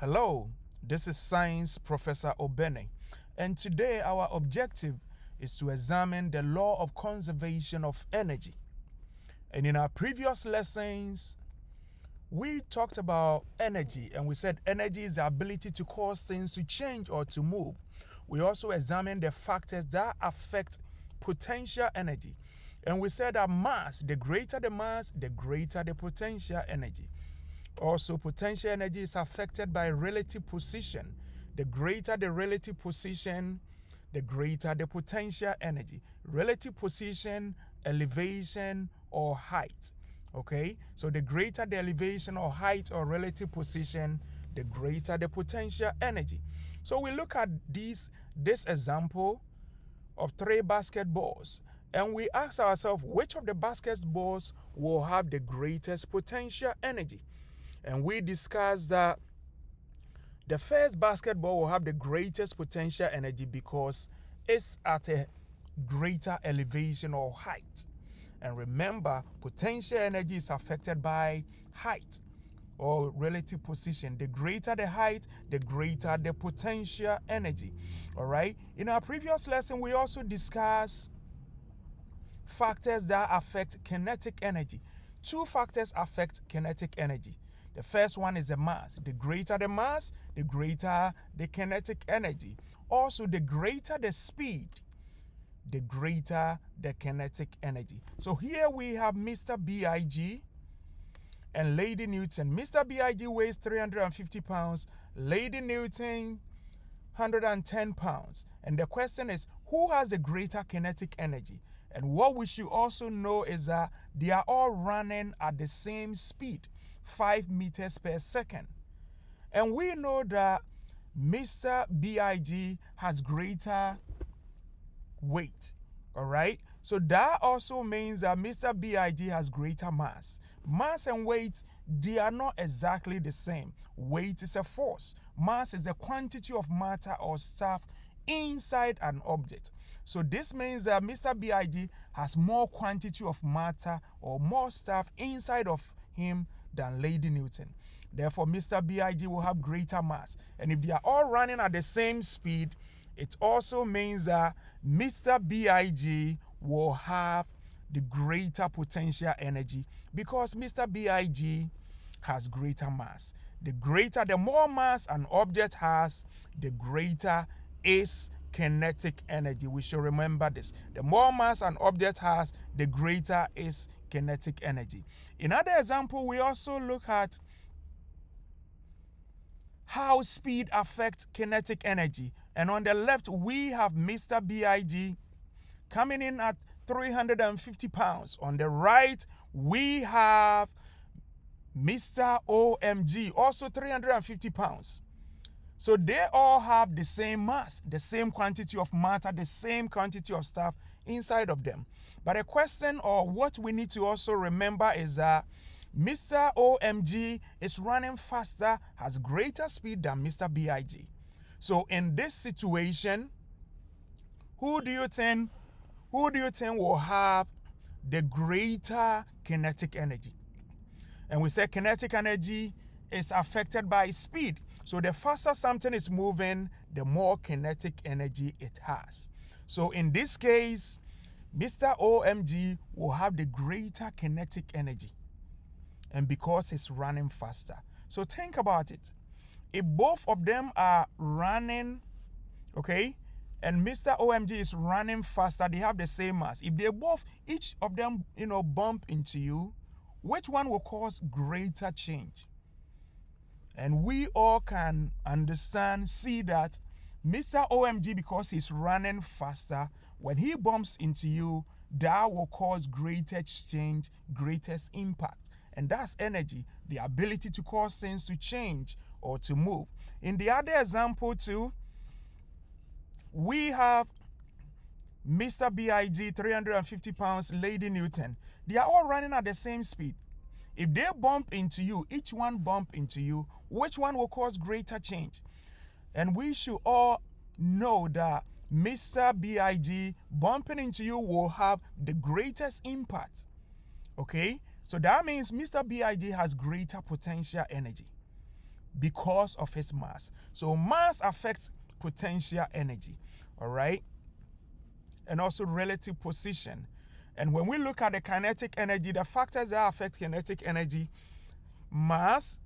Hello, this is Science Professor Obene, and today our objective is to examine the law of conservation of energy. And in our previous lessons, we talked about energy, and we said energy is the ability to cause things to change or to move. We also examined the factors that affect potential energy. And we said that mass, the greater the mass, the greater the potential energy. Also, potential energy is affected by relative position. The greater the relative position, the greater the potential energy. Relative position, elevation, or height. Okay, so the greater the elevation or height or relative position, the greater the potential energy. So we look at this example of 3 basketballs, and we ask ourselves which of the basketballs will have the greatest potential energy. And we discussed that the first basketball will have the greatest potential energy because it's at a greater elevation or height. And remember, potential energy is affected by height or relative position. The greater the height, the greater the potential energy. All right. In our previous lesson, we also discussed factors that affect kinetic energy. 2 factors affect kinetic energy. The first one is the mass. The greater the mass, the greater the kinetic energy. Also, the greater the speed, the greater the kinetic energy. So here we have Mr. Big and Lady Newton. Mr. Big weighs 350 pounds, Lady Newton 110 pounds. And the question is, who has the greater kinetic energy? And what we should also know is that they are all running at the same speed, 5 meters per second. And we know that Mr. Big has greater weight. All right? So that also means that Mr. Big has greater mass. Mass and weight, they are not exactly the same. Weight is a force. Mass is the quantity of matter or stuff inside an object. So this means that Mr. Big has more quantity of matter or more stuff inside of him than Lady Newton. Therefore, Mr. Big will have greater mass. And if they are all running at the same speed, it also means that Mr. Big will have the greater potential energy because Mr. Big has greater mass. The more mass an object has, the greater its kinetic energy. We should remember this. The more mass an object has, the greater its kinetic energy. In other example, we also look at how speed affects kinetic energy. And on the left, we have Mr. Big coming in at 350 pounds. On the right, we have Mr. OMG, also 350 pounds. So they all have the same mass, the same quantity of matter, the same quantity of stuff inside of them. But a question or what we need to also remember is that Mr. OMG is running faster, has greater speed than Mr. Big. So in this situation, who do you think will have the greater kinetic energy? And we say kinetic energy is affected by speed. So the faster something is moving, the more kinetic energy it has. So in this case, Mr. OMG will have the greater kinetic energy. And because it's running faster. So think about it. If both of them are running, okay, and Mr. OMG is running faster, they have the same mass. If they both, each of them, bump into you, which one will cause greater change? And we all can understand, see that Mr. OMG, because he's running faster, when he bumps into you, that will cause greatest change, greatest impact. And that's energy, the ability to cause things to change or to move. In the other example too, we have Mr. Big, 350 pounds, Lady Newton. They are all running at the same speed. If they bump into you, each one bump into you, which one will cause greater change? And we should all know that Mr. Big bumping into you will have the greatest impact. Okay? So that means Mr. Big has greater potential energy because of its mass. So mass affects potential energy, all right, and also relative position. And when we look at the kinetic energy, the factors that affect kinetic energy: mass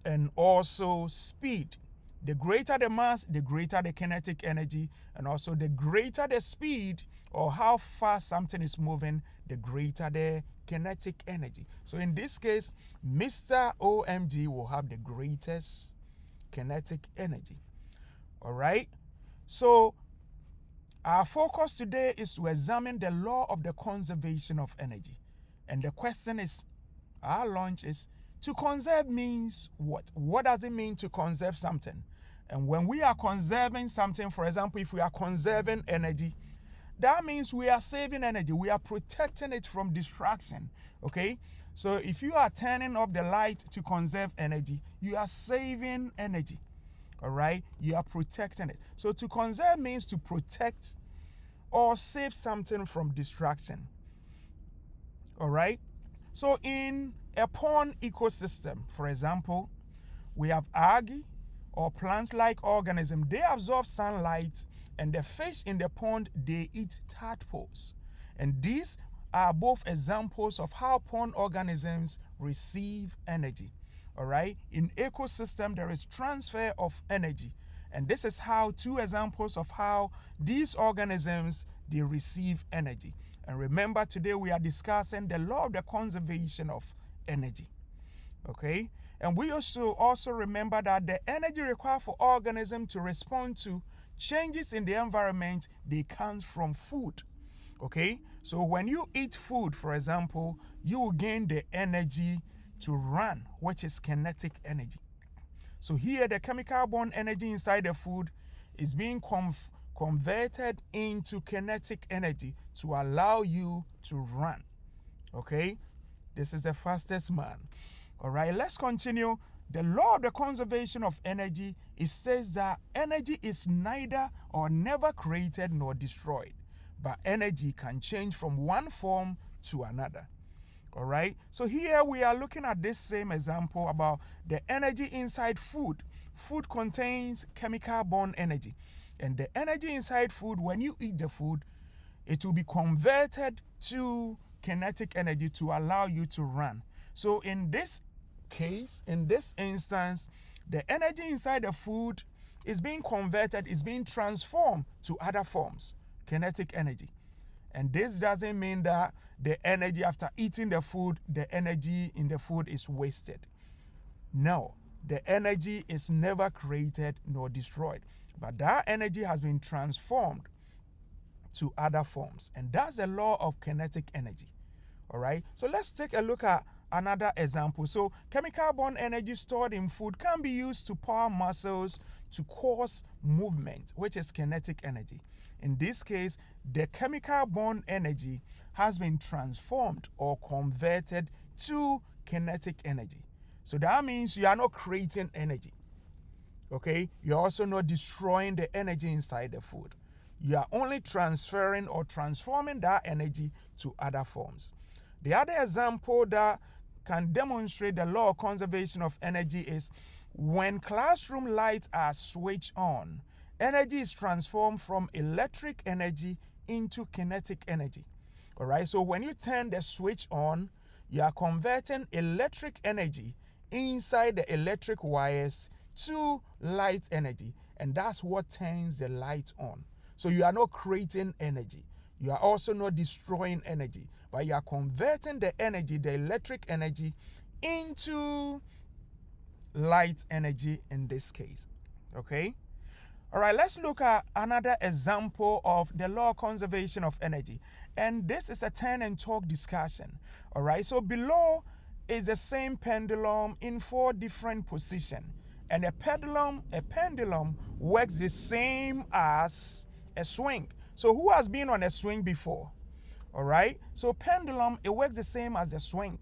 and also speed. The greater the mass, the greater the kinetic energy, and also the greater the speed or how fast something is moving, the greater the kinetic energy. So in this case, Mr. OMG will have the greatest kinetic energy. All right? So our focus today is to examine the law of the conservation of energy. And the question is, our launch is, to conserve means what? What does it mean to conserve something? And when we are conserving something, for example, if we are conserving energy, that means we are saving energy. We are protecting it from distraction, okay? So if you are turning off the light to conserve energy, you are saving energy, all right? You are protecting it. So to conserve means to protect or save something from distraction, all right? So in a pond ecosystem, for example, we have algae or plant-like organisms. They absorb sunlight, and the fish in the pond, they eat tadpoles. And these are both examples of how pond organisms receive energy. All right? In ecosystem, there is transfer of energy. And this is how two examples of how these organisms, they receive energy. And remember, today we are discussing the law of the conservation of energy. Okay? And we also remember that the energy required for organisms to respond to changes in the environment, they come from food. Okay? So when you eat food, for example, you will gain the energy to run, which is kinetic energy. So here, the chemical bond energy inside the food is being converted into kinetic energy to allow you to run. Okay? This is the fastest man. All right, let's continue. The law of the conservation of energy, it says that energy is neither or never created nor destroyed, but energy can change from one form to another. All right, so here we are looking at this same example about the energy inside food. Food contains chemical bond energy, and the energy inside food, when you eat the food, it will be converted to kinetic energy to allow you to run. So in this case, in this instance, the energy inside the food is being converted, is being transformed to other forms, kinetic energy. And this doesn't mean that the energy after eating the food, the energy in the food is wasted. No, the energy is never created nor destroyed, but that energy has been transformed to other forms. And that's the law of kinetic energy. All right, so let's take a look at another example. So chemical bond energy stored in food can be used to power muscles to cause movement, which is kinetic energy. In this case, the chemical bond energy has been transformed or converted to kinetic energy. So that means you are not creating energy. Okay, you're also not destroying the energy inside the food. You are only transferring or transforming that energy to other forms. The other example that can demonstrate the law of conservation of energy is when classroom lights are switched on, energy is transformed from electric energy into kinetic energy. All right, so when you turn the switch on, you are converting electric energy inside the electric wires to light energy, and that's what turns the light on. So you are not creating energy. You are also not destroying energy, but you are converting the energy, the electric energy, into light energy in this case. Okay? All right, let's look at another example of the law of conservation of energy. And this is a turn and talk discussion. All right, so below is the same pendulum in 4 different positions. And a pendulum works the same as a swing. So who has been on a swing before? All right, so pendulum, it works the same as a swing.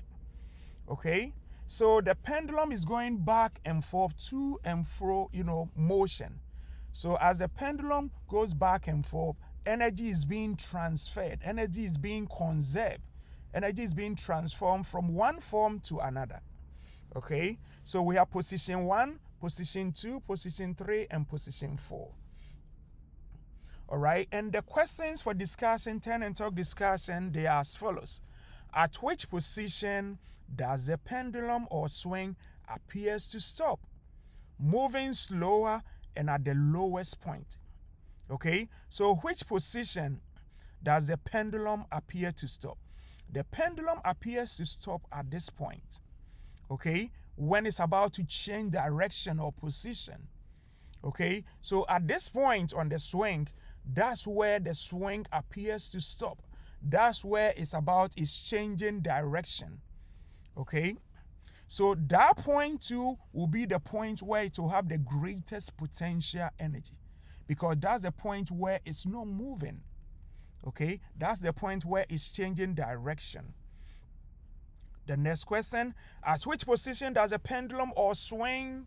Okay, so the pendulum is going back and forth, to and fro, motion. So as the pendulum goes back and forth, energy is being transferred, energy is being conserved, energy is being transformed from one form to another. Okay, so we have position 1, position 2, position 3, and position 4. All right, and the questions for discussion, turn and talk discussion, they are as follows. At which position does the pendulum or swing appears to stop? Moving slower and at the lowest point. Okay, so which position does the pendulum appear to stop? The pendulum appears to stop at this point. Okay, when it's about to change direction or position. Okay, so at this point on the swing, that's where the swing appears to stop. That's where it's changing direction. Okay, so that point too will be the point where it will have the greatest potential energy, because that's the point where it's not moving. Okay, that's the point where it's changing direction. The next question, at which position does a pendulum or swing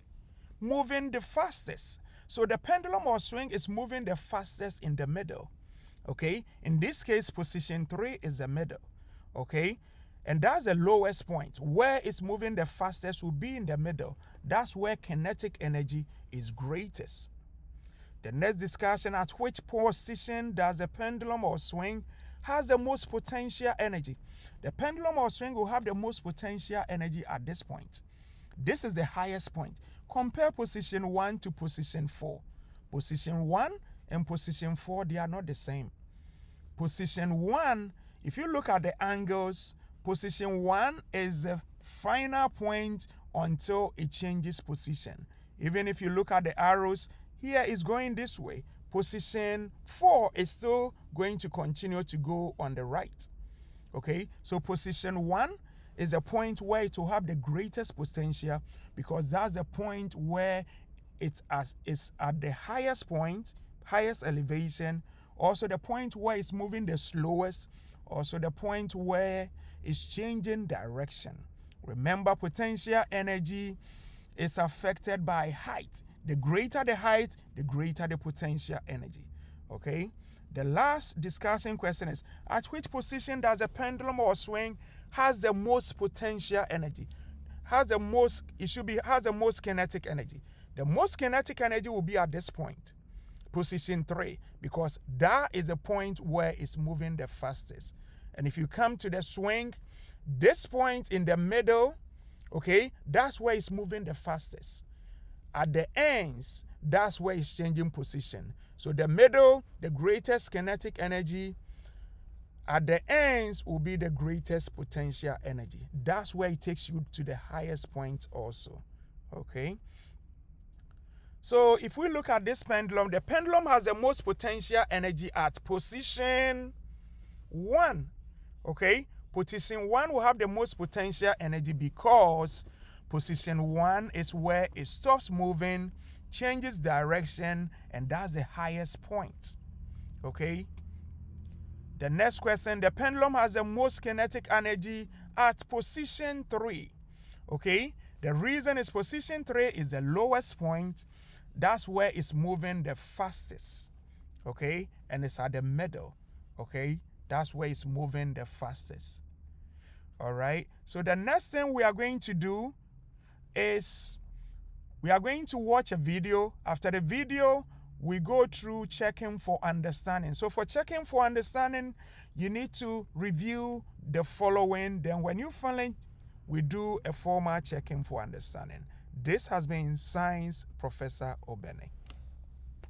moving the fastest? So the pendulum or swing is moving the fastest in the middle. Okay, in this case, position 3 is the middle. Okay, and that's the lowest point. Where it's moving the fastest will be in the middle. That's where kinetic energy is greatest. The next discussion, at which position does the pendulum or swing has the most potential energy? The pendulum or swing will have the most potential energy at this point. This is the highest point. Compare position 1 to position 4. Position 1 and position 4, they are not the same. Position 1, if you look at the angles, position 1 is the final point until it changes position. Even if you look at the arrows, here is going this way. Position 4 is still going to continue to go on the right. Okay, so position 1 is a point where it will have the greatest potential, because that's the point where it's at the highest point, highest elevation, also the point where it's moving the slowest, also the point where it's changing direction. Remember, potential energy is affected by height. The greater the height, the greater the potential energy. Okay? The last discussion question is, at which position does a pendulum or swing has the most potential energy? Has the most kinetic energy. The most kinetic energy will be at this point, position 3, because that is the point where it's moving the fastest. And if you come to the swing, this point in the middle, okay, that's where it's moving the fastest. At the ends, that's where it's changing position. So the middle, the greatest kinetic energy. At the ends will be the greatest potential energy. That's where it takes you to the highest point also. Okay? So if we look at this pendulum, the pendulum has the most potential energy at position 1. Okay? Position 1 will have the most potential energy because position 1 is where it stops moving, changes direction, and that's the highest point. Okay? The next question, the pendulum has the most kinetic energy at position 3. Okay? The reason is position 3 is the lowest point. That's where it's moving the fastest. Okay? And it's at the middle. Okay? That's where it's moving the fastest. All right? So the next thing we are going to do is we are going to watch a video. After the video, we go through checking for understanding. So for checking for understanding, you need to review the following. Then when you finish, we do a formal checking for understanding. This has been Science Professor Obene.